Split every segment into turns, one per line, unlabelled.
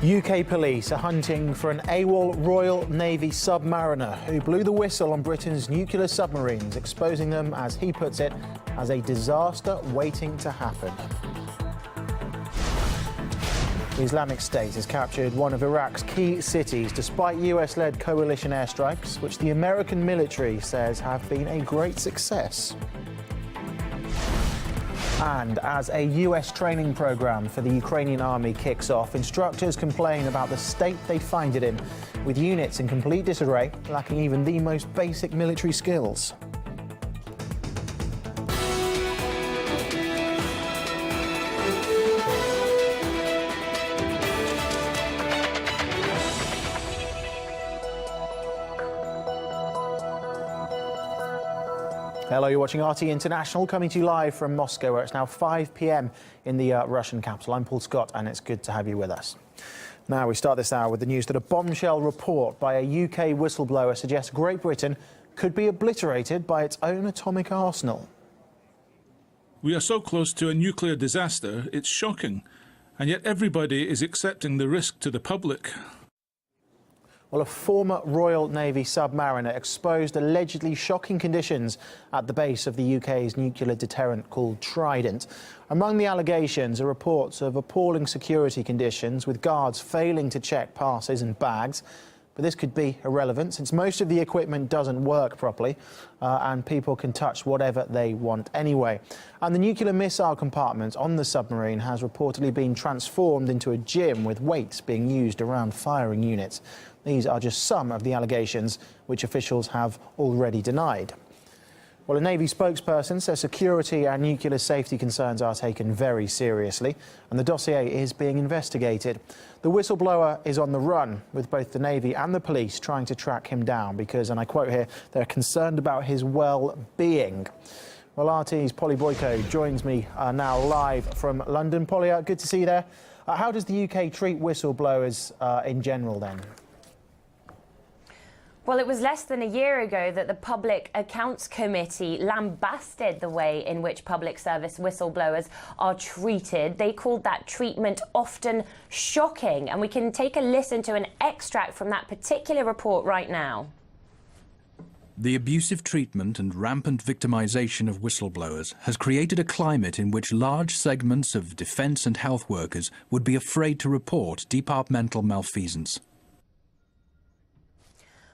UK police are hunting for an AWOL Royal Navy submariner who blew the whistle on Britain's nuclear submarines, exposing them, as he puts it, as a disaster waiting to happen. The Islamic State has captured one of Iraq's key cities despite US-led coalition airstrikes, which the American military says have been a great success. And as a US training program for the Ukrainian army kicks off, instructors complain about the state they find it in, with units in complete disarray, lacking even the most basic military skills. Hello, you're watching RT International, coming to you live from Moscow, where it's now 5 p.m. in the Russian capital. I'm Paul Scott, and it's good to have you with us. Now, we start this hour with the news that a bombshell report by a UK whistleblower suggests Great Britain could be obliterated by its own atomic arsenal.
We are so close to a nuclear disaster, it's shocking. And yet everybody is accepting the risk to the public.
Well, a former Royal Navy submariner exposed allegedly shocking conditions at the base of the UK's nuclear deterrent called Trident. Among the allegations are reports of appalling security conditions, with guards failing to check passes and bags. But this could be irrelevant, since most of the equipment doesn't work properly and people can touch whatever they want anyway. And the nuclear missile compartment on the submarine has reportedly been transformed into a gym, with weights being used around firing units. These are just some of the allegations which officials have already denied. Well, a Navy spokesperson says security and nuclear safety concerns are taken very seriously, and the dossier is being investigated. The whistleblower is on the run, with both the Navy and the police trying to track him down because, and I quote here, they're concerned about his well-being. Well, RT's Polly Boyko joins me now live from London. Polly, good to see you there. How does the UK treat whistleblowers in general then?
Well, it was less than a year ago that the Public Accounts Committee lambasted the way in which public service whistleblowers are treated. They called that treatment often shocking, and we can take a listen to an extract from that particular report right now.
The abusive treatment and rampant victimisation of whistleblowers has created a climate in which large segments of defence and health workers would be afraid to report departmental malfeasance.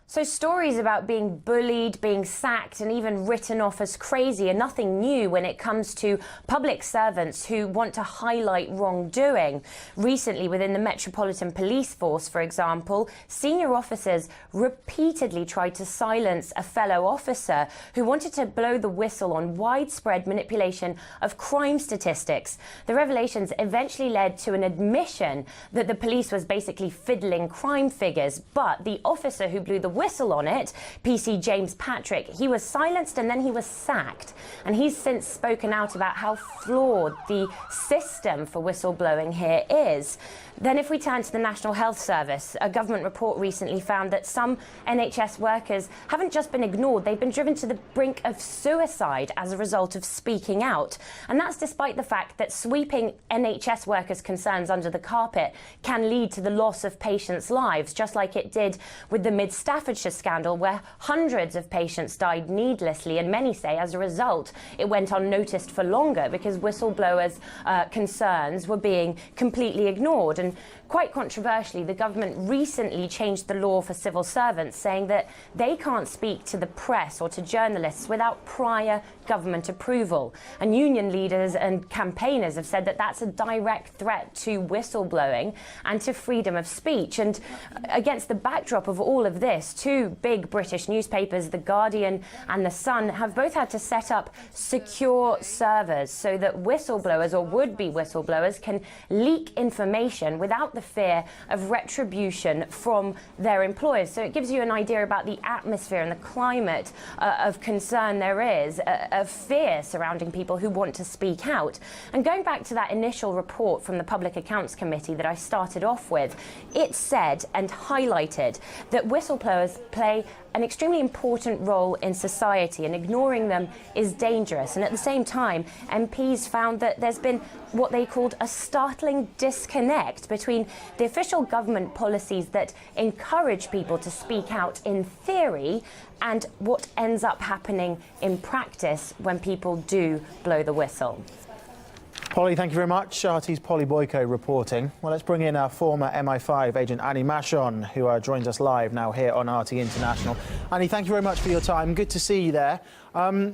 So stories about being bullied, being sacked and even written off as crazy are nothing new when it comes to public servants who want to highlight wrongdoing. Recently, within the Metropolitan Police Force, for example, senior officers repeatedly tried to silence a fellow officer who wanted to blow the whistle on widespread manipulation of crime statistics. The revelations eventually led to an admission that the police was basically fiddling crime figures, but the officer who blew the whistle on it, PC James Patrick, he was silenced and then he was sacked. And he's since spoken out about how flawed the system for whistleblowing here is. Then if we turn to the National Health Service, a government report recently found that some NHS workers haven't just been ignored, they've been driven to the brink of suicide as a result of speaking out. And that's despite the fact that sweeping NHS workers' concerns under the carpet can lead to the loss of patients' lives, just like it did with the Mid-Staffordshire scandal, where hundreds of patients died needlessly, and many say as a result it went unnoticed for longer because whistleblowers' concerns were being completely ignored. And quite controversially, the government recently changed the law for civil servants, saying that they can't speak to the press or to journalists without prior government approval. And union leaders and campaigners have said that that's a direct threat to whistleblowing and to freedom of speech. And against the backdrop of all of this, two big British newspapers, The Guardian and The Sun, have both had to set up secure servers so that whistleblowers or would-be whistleblowers can leak information without the fear of retribution from their employers. So it gives you an idea about the atmosphere and the climate of concern there is, of fear surrounding people who want to speak out. And going back to that initial report from the Public Accounts Committee that I started off with, it said and highlighted that whistleblowers whistleblowers play an extremely important role in society, and ignoring them is dangerous. And at the same time, MPs found that there's been what they called a startling disconnect between the official government policies that encourage people to speak out in theory and what ends up happening in practice when people do blow the whistle.
Polly, thank you very much. RT's Polly Boyko reporting. Well, let's bring in our former MI5 agent Annie Mashon, who joins us live now here on RT International. Annie, thank you very much for your time. Good to see you there.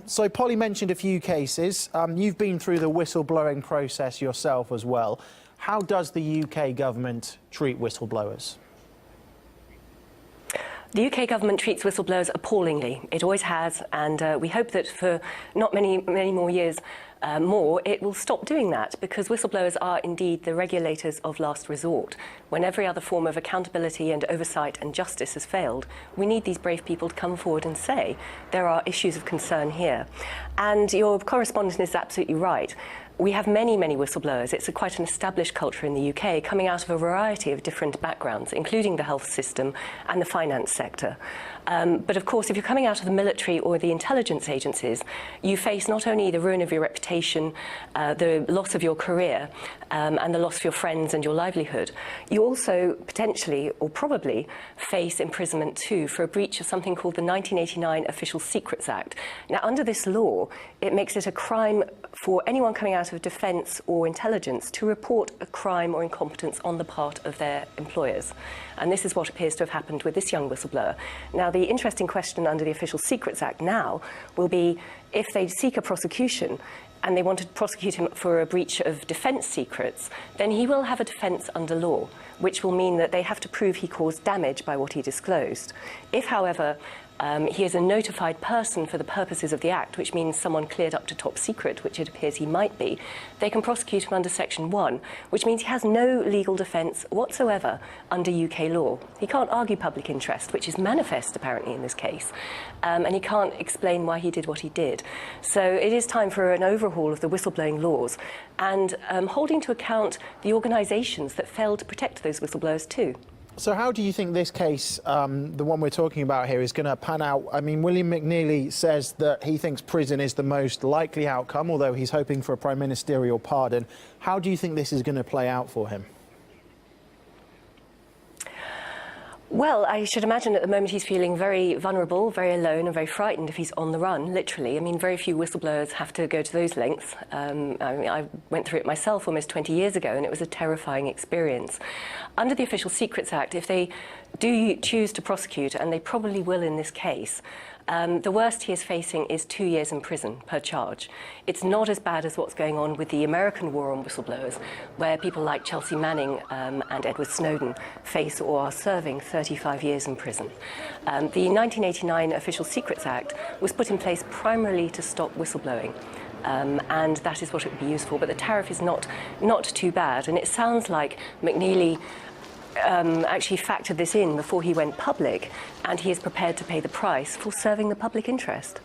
So Polly mentioned a few cases. You've been through the whistleblowing process yourself as well. How does the UK government treat whistleblowers?
The UK government treats whistleblowers appallingly. It always has, and we hope that for not many more years it will stop doing that, because whistleblowers are indeed the regulators of last resort. When every other form of accountability and oversight and justice has failed, we need these brave people to come forward and say there are issues of concern here. And your correspondent is absolutely right. We have many whistleblowers. It's quite an established culture in the UK, coming out of a variety of different backgrounds, including the health system and the finance sector. But of course, if you're coming out of the military or the intelligence agencies, you face not only the ruin of your reputation, the loss of your career, and the loss of your friends and your livelihood, you also potentially, or probably, face imprisonment too for a breach of something called the 1989 Official Secrets Act. Now, under this law, it makes it a crime for anyone coming out of defence or intelligence to report a crime or incompetence on the part of their employers. And this is what appears to have happened with this young whistleblower. Now, the interesting question under the Official Secrets Act now will be, if they seek a prosecution and they want to prosecute him for a breach of defence secrets, then he will have a defence under law, which will mean that they have to prove he caused damage by what he disclosed. If, however, he is a notified person for the purposes of the Act, which means someone cleared up to top secret, which it appears he might be, they can prosecute him under Section 1, which means he has no legal defence whatsoever under UK law. He can't argue public interest, which is manifest apparently in this case, and he can't explain why he did what he did. So it is time for an overhaul of the whistleblowing laws and holding to account the organisations that failed to protect those whistleblowers too.
So how do you think this case, the one we're talking about here, is going to pan out? I mean, William McNeely says that he thinks prison is the most likely outcome, although he's hoping for a prime ministerial pardon. How do you think this is going to play out for him?
Well, I should imagine at the moment he's feeling very vulnerable, very alone and very frightened if he's on the run, literally. I mean, very few whistleblowers have to go to those lengths. I went through it myself almost 20 years ago, and it was a terrifying experience. Under the Official Secrets Act, if they do choose to prosecute, and they probably will in this case, the worst he is facing is 2 years in prison per charge. It's not as bad as what's going on with the American war on whistleblowers, where people like Chelsea Manning and Edward Snowden face or are serving 35 years in prison. The 1989 Official Secrets Act was put in place primarily to stop whistleblowing. And that is what it would be used for, but the tariff is not too bad. And it sounds like McNeely actually factored this in before he went public, and he is prepared to pay the price for serving the public interest.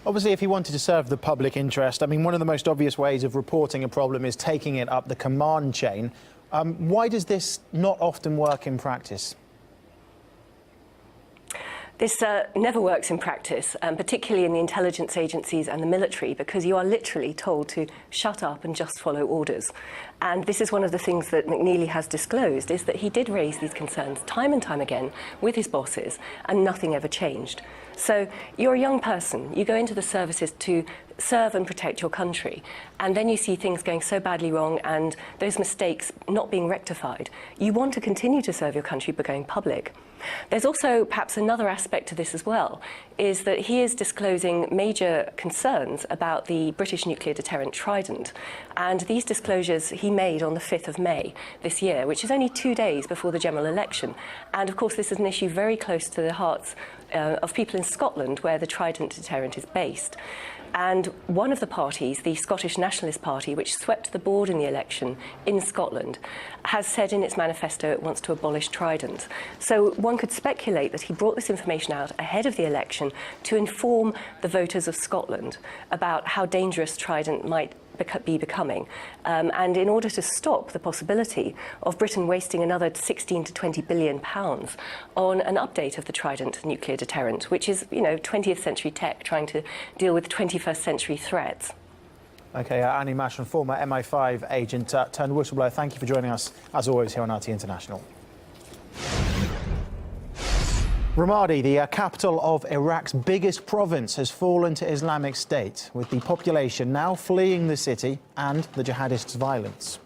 Obviously, if he wanted to serve the public interest, I mean, one of the most obvious ways of reporting a problem is taking it up the command chain. Why does this not often work in practice?
This never works in practice, particularly in the intelligence agencies and the military, because you are literally told to shut up and just follow orders. And this is one of the things that McNeely has disclosed, is that he did raise these concerns time and time again with his bosses, and nothing ever changed. So you're a young person, you go into the services to serve and protect your country, and then you see things going so badly wrong and those mistakes not being rectified. You want to continue to serve your country by going public. There's also perhaps another aspect to this as well, is that he is disclosing major concerns about the British nuclear deterrent Trident, and these disclosures he made on the 5th of May this year, which is only 2 days before the general election. And of course this is an issue very close to the hearts of people in Scotland, where the Trident deterrent is based. And one of the parties, the Scottish Nationalist Party, which swept the board in the election in Scotland, has said in its manifesto it wants to abolish Trident. So one could speculate that he brought this information out ahead of the election to inform the voters of Scotland about how dangerous Trident might be becoming. And in order to stop the possibility of Britain wasting another 16 to 20 billion pounds on an update of the Trident nuclear deterrent, which is, 20th century tech trying to deal with 21st century threats.
OK, Annie Masham, former MI5 agent turned whistleblower, thank you for joining us, as always, here on RT International. Ramadi, the capital of Iraq's biggest province, has fallen to Islamic State, with the population now fleeing the city and the jihadists' violence.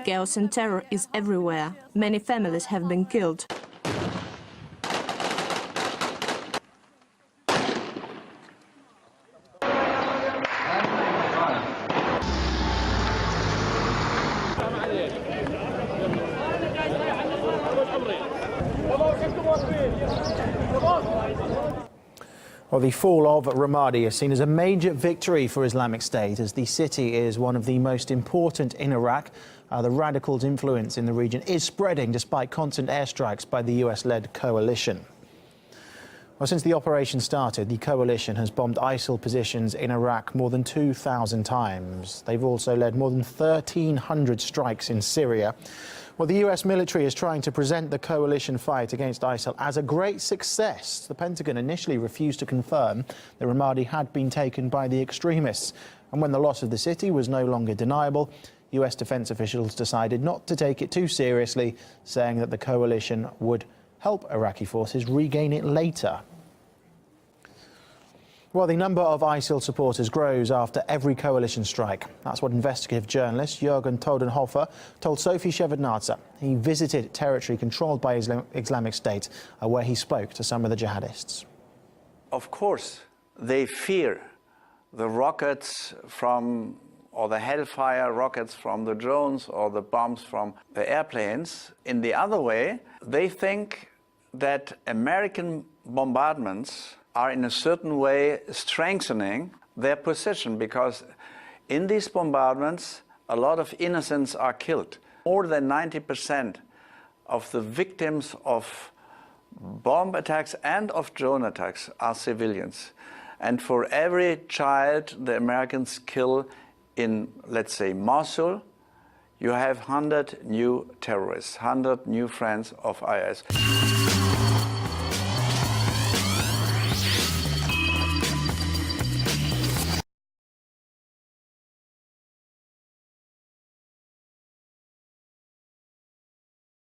Chaos and terror is everywhere. Many families have been killed.
Well, the fall of Ramadi is seen as a major victory for Islamic State, as the city is one of the most important in Iraq. The radicals' influence in the region is spreading despite constant airstrikes by the US-led coalition. Well, since the operation started, the coalition has bombed ISIL positions in Iraq more than 2,000 times. They've also led more than 1,300 strikes in Syria. Well, the US military is trying to present the coalition fight against ISIL as a great success. The Pentagon initially refused to confirm that Ramadi had been taken by the extremists. And when the loss of the city was no longer deniable, US defense officials decided not to take it too seriously, saying that the coalition would help Iraqi forces regain it later. Well, the number of ISIL supporters grows after every coalition strike. That's what investigative journalist Jürgen Todenhofer told Sophie Shevardnadze. He visited territory controlled by Islamic State, where he spoke to some of the jihadists.
Of course, they fear the rockets from, or the hellfire rockets from the drones, or the bombs from the airplanes. In the other way, they think that American bombardments are in a certain way strengthening their position, because in these bombardments a lot of innocents are killed. More than 90% of the victims of bomb attacks and of drone attacks are civilians. And for every child the Americans kill in, let's say, Mosul, you have 100 new terrorists, 100 new friends of IS.